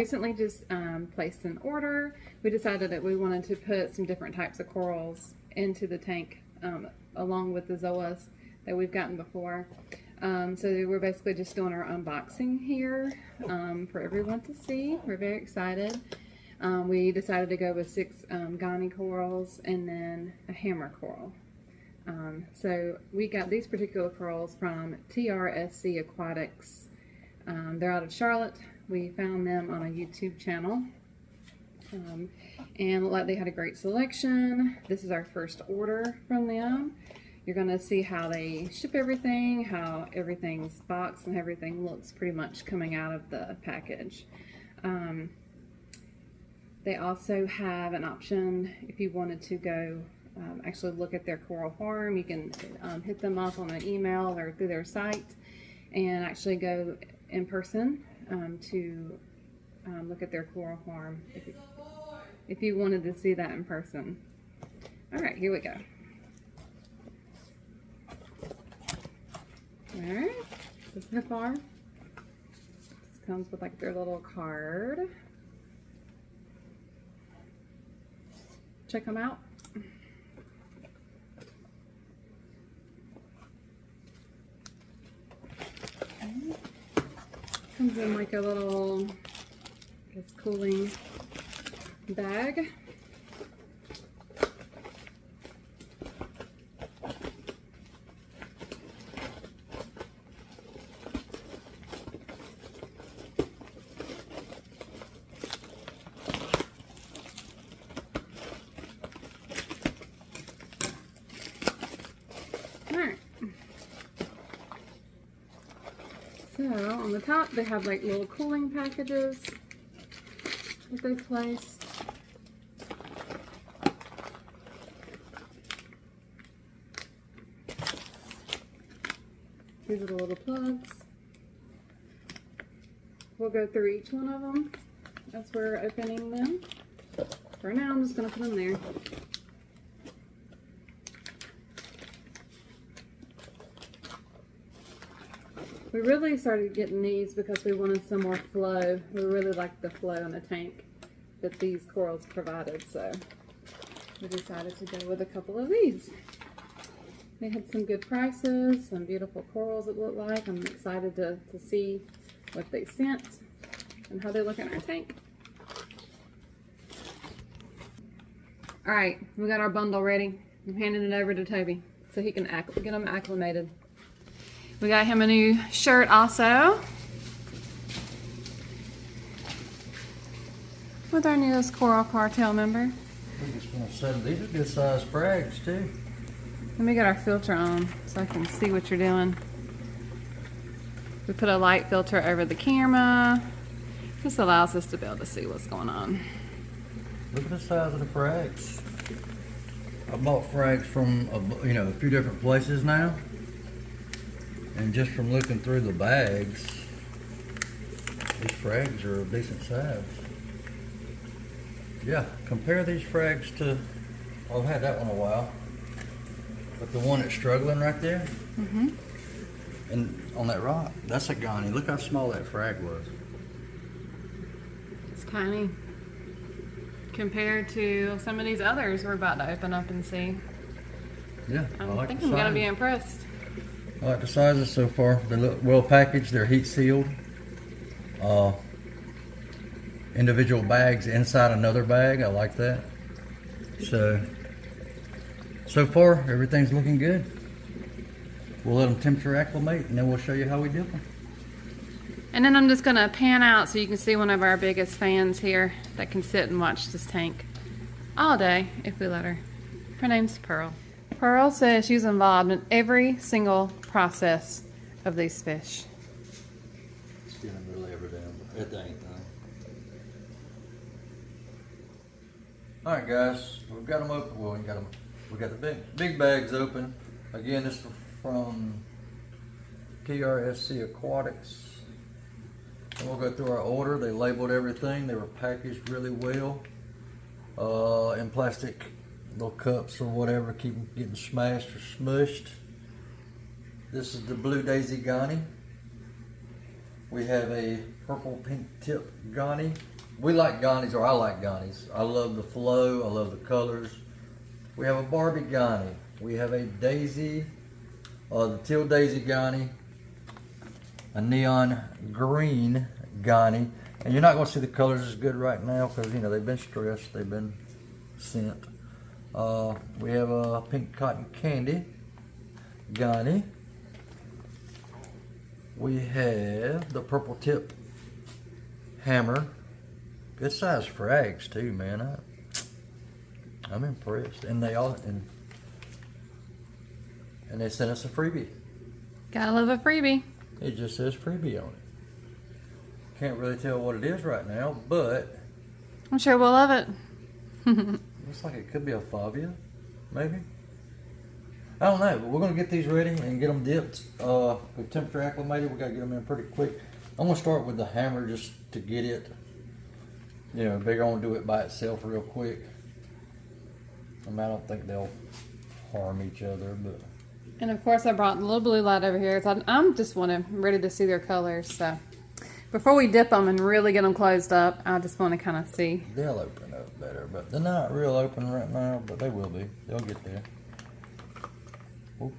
recently just placed an order. We decided that we wanted to put some different types of corals into the tank along with the zoas that we've gotten before. So we're basically just doing our unboxing here for everyone to see. We're very excited. We decided to go with 6 Goni corals and then a hammer coral. So we got these particular corals from TRSC Aquatics. They're out of Charlotte. We found them on a YouTube channel. And like they had a great selection. This is our first order from them. You're going to see how they ship everything, how everything's boxed and everything looks pretty much coming out of the package. They also have an option if you wanted to go actually look at their coral farm. You can hit them up on an email or through their site and actually go in person to look at their coral farm if you wanted to see that in person. All right, here we go. All right, so far, this comes with like their little card. Check them out. Okay. Comes in like a little, I guess, cooling bag. Alright. So on the top they have like little cooling packages that they placed. These are the little plugs. We'll go through each one of them as we're opening them. For now, I'm just going to put them there. We really started getting these because we wanted some more flow. We really liked the flow in the tank that these corals provided, so we decided to go with a couple of these. They had some good prices, some beautiful corals it looked like. I'm excited to see what they sent and how they look in our tank. All right, we got our bundle ready. I'm handing it over to Toby so he can get them acclimated. We got him a new shirt also with our newest Coral Cartel member. These are good sized frags too. Let me get our filter on so I can see what you're doing. We put a light filter over the camera. This allows us to be able to see what's going on. Look at the size of the frags. I bought frags from a few different places now, and just from looking through the bags, these frags are a decent size. Yeah, compare these frags to, well, I've had that one a while, but the one that's struggling right there, and on that rock, that's a Goni. Look how small that frag was. It's tiny compared to some of these others we're about to open up and see. Yeah, I like think the I'm size. gonna be impressed. I like the sizes so far. They look well packaged. They're heat sealed. Individual bags inside another bag. I like that. So far everything's looking good. We'll let them temperature acclimate and then we'll show you how we dip them. And then I'm just gonna pan out so you can see one of our biggest fans here that can sit and watch this tank all day if we let her. Her name's Pearl. Pearl says she's involved in every single process of these fish. She didn't really ever do anything. Alright guys, we've got them open. Well, we got the big bags open. Again, this is from TRSC Aquatics. And we'll go through our order. They labeled everything. They were packaged really well in plastic little cups or whatever, keep them getting smashed or smushed. This is the Blue Daisy Goni. We have a purple pink tip Goni. we like Gonis, or I like Gonis. I love the flow, I love the colors. We have a Barbie Goni. We have a daisy, the teal daisy Goni, a neon green Goni. And you're not going to see the colors as good right now because, you know, they've been stressed, they've been sent. We have a pink cotton candy Goni. We have the purple tip hammer. Good size frags too, man. I'm impressed. And they all and they sent us a freebie. Gotta love a freebie. It just says freebie on it. Can't really tell what it is right now, but I'm sure we'll love it. looks like it could be a fovea, maybe. I don't know, but we're gonna get these ready and get them dipped. With temperature acclimated, we gotta get them in pretty quick. I'm gonna start with the hammer just to get it, you know, bigger. I want to do it by itself real quick. I mean, I don't think they'll harm each other, but. And of course I brought a little blue light over here. So I'm just ready to see their colors. So before we dip them and really get them closed up, I just want to kind of see. They'll open up better, but they're not real open right now, but they will be. They'll get there. Ooh.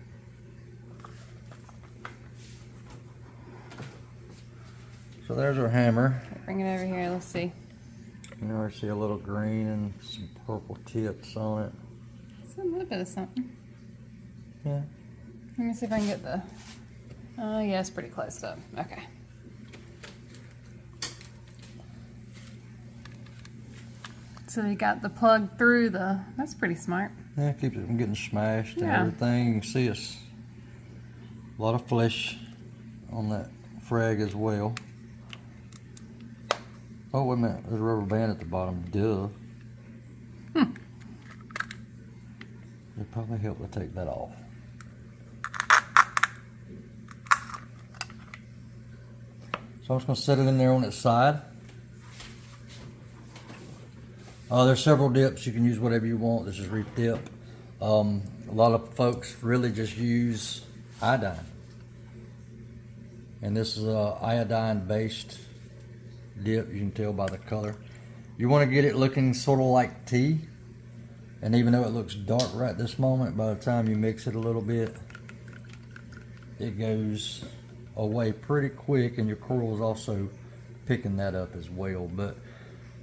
So there's our hammer. Bring it over here. Let's see. You know, I see a little green and some purple tips on it. It's a little bit of something. Yeah. Let me see if I can get the. Oh, yeah, it's pretty close up. Okay. So they got the plug through the. That's pretty smart. Yeah, it keeps it from getting smashed and Yeah. everything. You can see it's a lot of flesh on that frag as well. Oh, wait a minute. There's a rubber band at the bottom. Duh. It'd probably help to take that off. So I'm just going to set it in there on its side. There's several dips. You can use whatever you want. This is Reef Dip. A lot of folks really just use iodine. And this is a iodine-based dip. You can tell by the color. You want to get it looking sort of like tea. And even though it looks dark right this moment, by the time you mix it a little bit, it goes away pretty quick, and your coral is also picking that up as well. But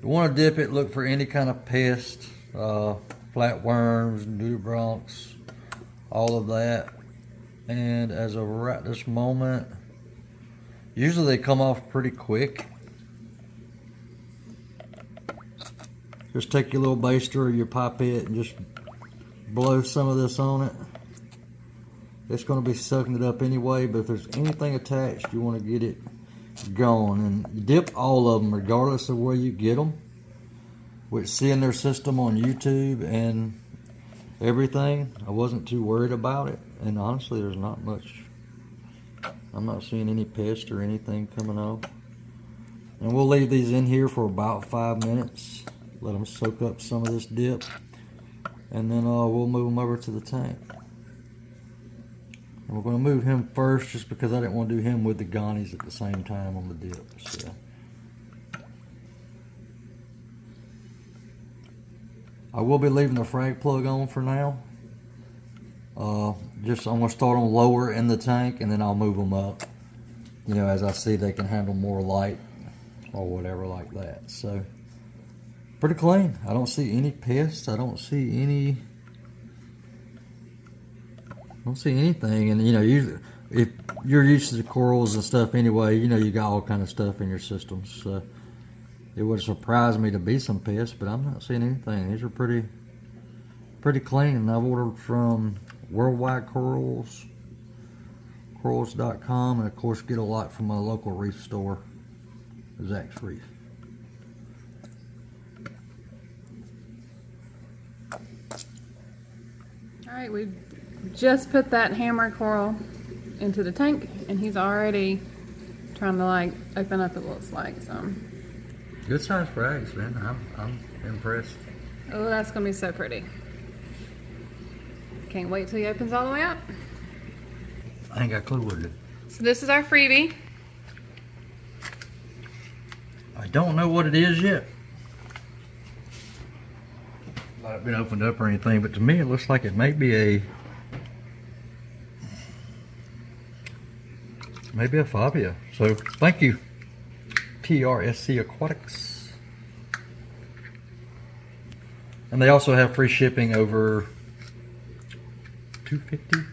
you want to dip it, look for any kind of pest, flatworms, nudibranchs, all of that. And as of right this moment, usually they come off pretty quick. Just take your little baster or your pipette and just blow some of this on it. It's going to be sucking it up anyway, but if there's anything attached, you want to get it gone. And you dip all of them regardless of where you get them. With seeing their system on YouTube and everything, I wasn't too worried about it. And honestly, there's not much. I'm not seeing any pests or anything coming off. And we'll leave these in here for about 5 minutes. Let them soak up some of this dip. And then we'll move them over to the tank. And we're going to move him first just because I didn't want to do him with the Gonis at the same time on the dip. So. I will be leaving the frag plug on for now. I'm going to start them lower in the tank and then I'll move them up. You know, as I see they can handle more light or whatever like that. So, pretty clean. I don't see any pests. I don't see anything. And you know, if you're used to the corals and stuff anyway, you know you got all kind of stuff in your systems. So it would surprise me to be some pests, but I'm not seeing anything. These are pretty clean. And I've ordered from Worldwide Corals, corals.com, and of course get a lot from my local reef store, Zach's Reef. All right, we've just put that hammer coral into the tank, and he's already trying to like open up, it looks like. So Good size frags, man. I'm impressed. oh, that's gonna be so pretty. Can't wait till he opens all the way up. I ain't got a clue what it is. So this is our freebie. I don't know what it is yet. Not been opened up or anything, but to me it looks like it may be a fobia. So thank you, TRSC Aquatics. And they also have free shipping over $250,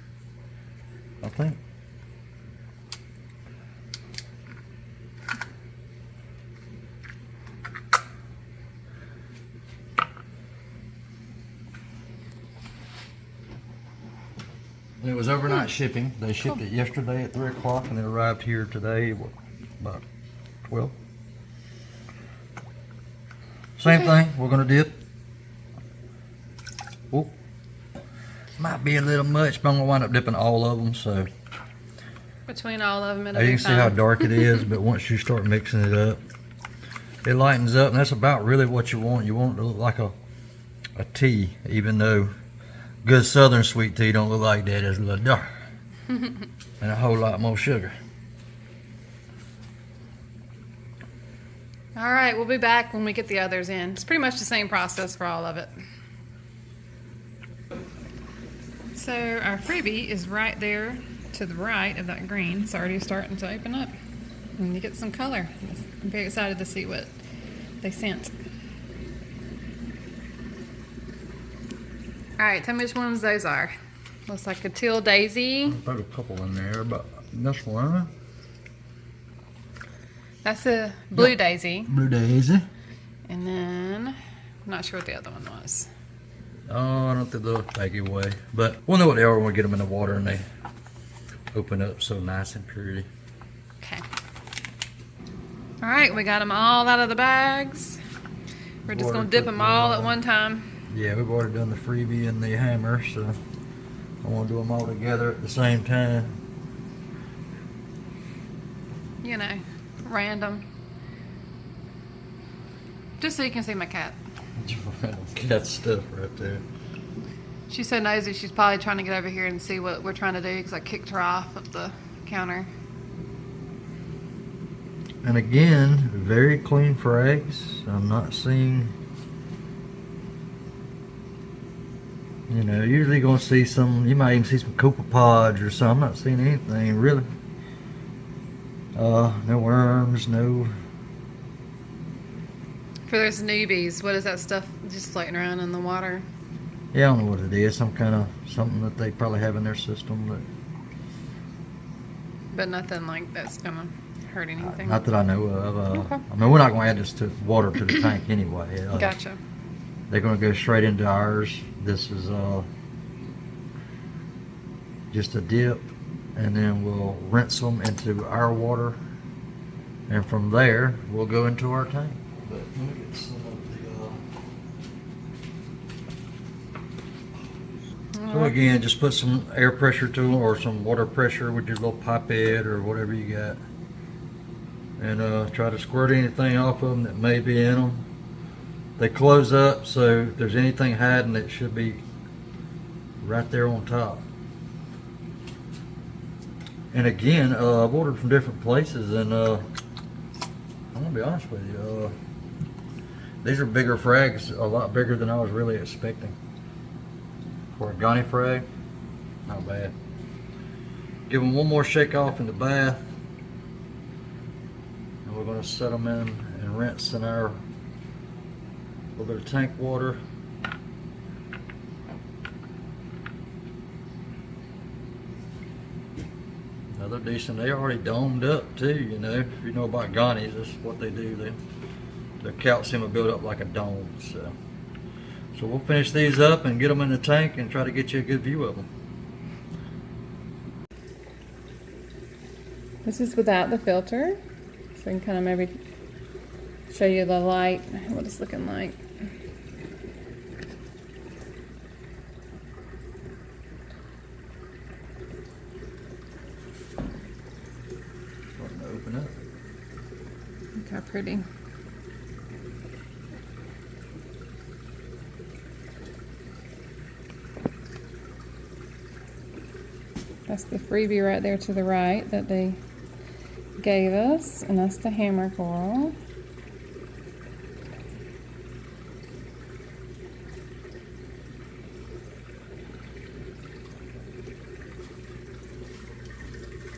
I think. It was overnight shipping. They shipped it yesterday at 3 o'clock and it arrived here today, what, about 12? Same thing, we're gonna dip. Oh, might be a little much, but I'm gonna wind up dipping all of them, so. Between all of them, it'll You be can see how dark it is, but once you start mixing it up, it lightens up, and that's about really what you want. You want it to look like a tea, even though good southern sweet tea don't look like that. It's a little dark and a whole lot more sugar. All right, we'll be back when we get the others in. It's pretty much the same process for all of it. So our freebie is right there to the right of that green. It's already starting to open up and you get some color. I'm very excited to see what they sent. All right, tell me which ones those are. Looks like a teal daisy. Put a couple in there, but this one. That's a blue daisy. Blue daisy. And then, I'm not sure what the other one was. Oh, I don't think they'll take it away. But we'll know what they are when we get them in the water and they open up so nice and pretty. Okay. All right, we got them all out of the bags. We're just going to dip them all at one time. Yeah, we've already done the freebie and the hammer, so I want to do them all together at the same time. You know, random. Just so you can see my cat. Cat stuff right there. She's so nosy, she's probably trying to get over here and see what we're trying to do because I kicked her off of the counter. And again, very clean frags. I'm not seeing, you know, usually you're going to see some, you might even see some copepods or something. I'm not seeing anything really. No worms, no. For those newbies, what is that stuff just floating around in the water? Yeah, I don't know what it is. Some kind of something that they probably have in their system. But nothing like that's gonna hurt anything. Not that I know of. Okay. I mean, we're not going to add this to water to the tank anyway. Gotcha. They're going to go straight into ours. This is just a dip, and then we'll rinse them into our water, and from there we'll go into our tank. But let me get some of the. So again, just put some air pressure to them or some water pressure with your little pipette or whatever you got, and try to squirt anything off of them that may be in them. They close up, so if there's anything hiding, it should be right there on top. And again, I've ordered from different places, and I'm gonna be honest with you, these are bigger frags, a lot bigger than I was really expecting. For a Goni frag, not bad. Give them one more shake off in the bath, and we're gonna set them in and rinse in our little bit of tank water. Another decent, they already domed up too, you know. If you know about Gonis, that's what they do. Their calcium will build up like a dome. So we'll finish these up and get them in the tank and try to get you a good view of them. This is without the filter, so I can kind of maybe show you the light, what it's looking like. Starting to open up. Look how pretty. That's the freebie right there to the right that they gave us, and that's the hammer coral.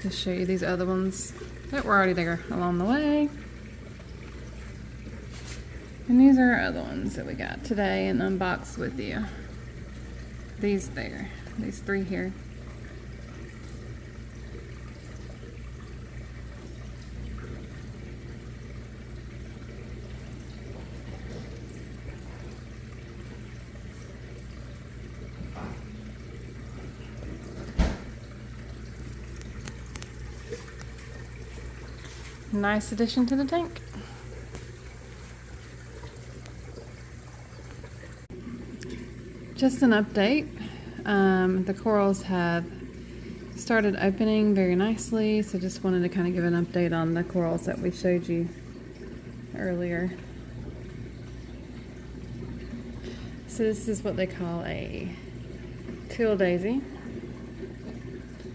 Just show you these other ones that were already there along the way. And these are our other ones that we got today and unboxed with you. These there, these 3 here. Nice addition to the tank. Just an update. The corals have started opening very nicely, so just wanted to kind of give an update on the corals that we showed you earlier. So this is what they call a teal daisy.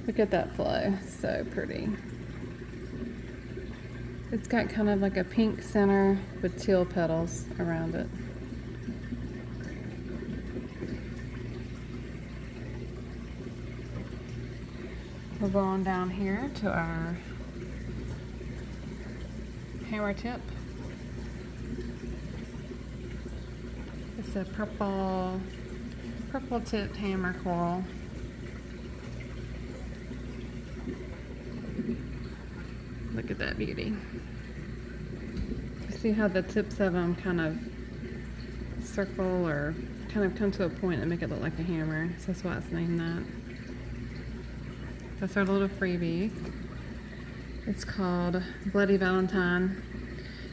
Look at that flow, so pretty. It's got kind of like a pink center with teal petals around it. We're going down here to our hammer tip. It's a purple tipped hammer coral. Look at that beauty. See how the tips of them kind of circle or kind of come to a point and make it look like a hammer. So that's why it's named that. That's our little freebie. It's called Bloody Valentine.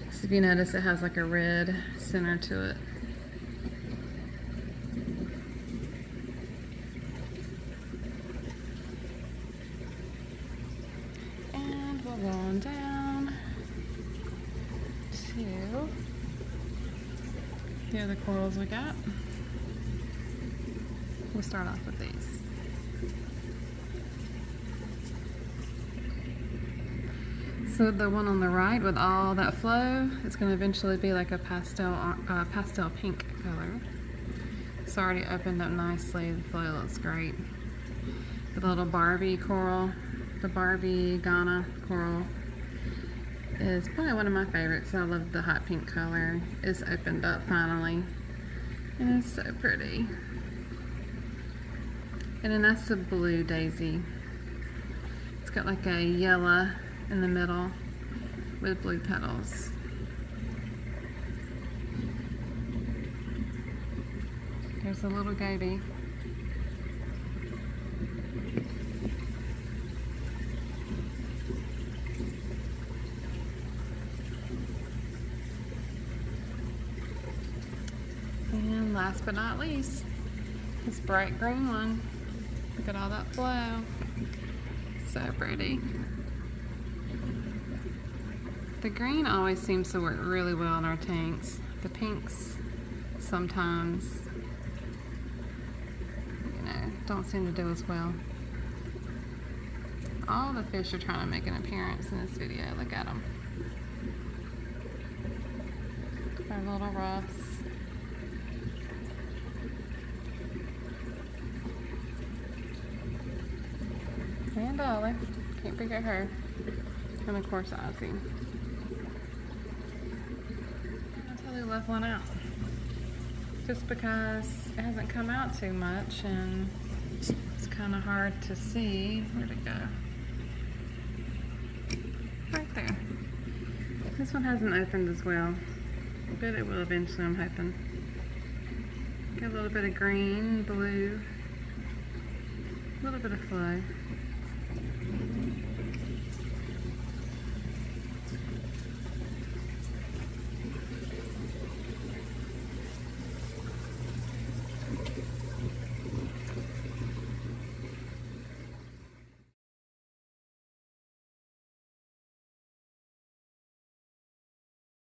So if you notice, it has like a red center to it. And we're going down to, here are the corals we got. We'll start off with these. So the one on the right with all that flow, it's going to eventually be like a pastel pink color. It's already opened up nicely. The flow looks great. The little Barbie coral, the Barbie Goni coral, is probably one of my favorites. I love the hot pink color. It's opened up finally, and it's so pretty. And then that's the blue daisy. It's got like a yellow in the middle with blue petals. There's a little gaby. And last but not least, this bright green one. Look at all that flow. So pretty. The green always seems to work really well in our tanks. The pinks sometimes, don't seem to do as well. All the fish are trying to make an appearance in this video. Look at them. Our little ruffs. And Dolly. Can't forget her. And of course Ozzy. I totally left one out. Just because it hasn't come out too much and it's kind of hard to see. Where'd it go? Right there. This one hasn't opened as well, but it will eventually, I'm hoping. Got a little bit of green, blue, a little bit of flow.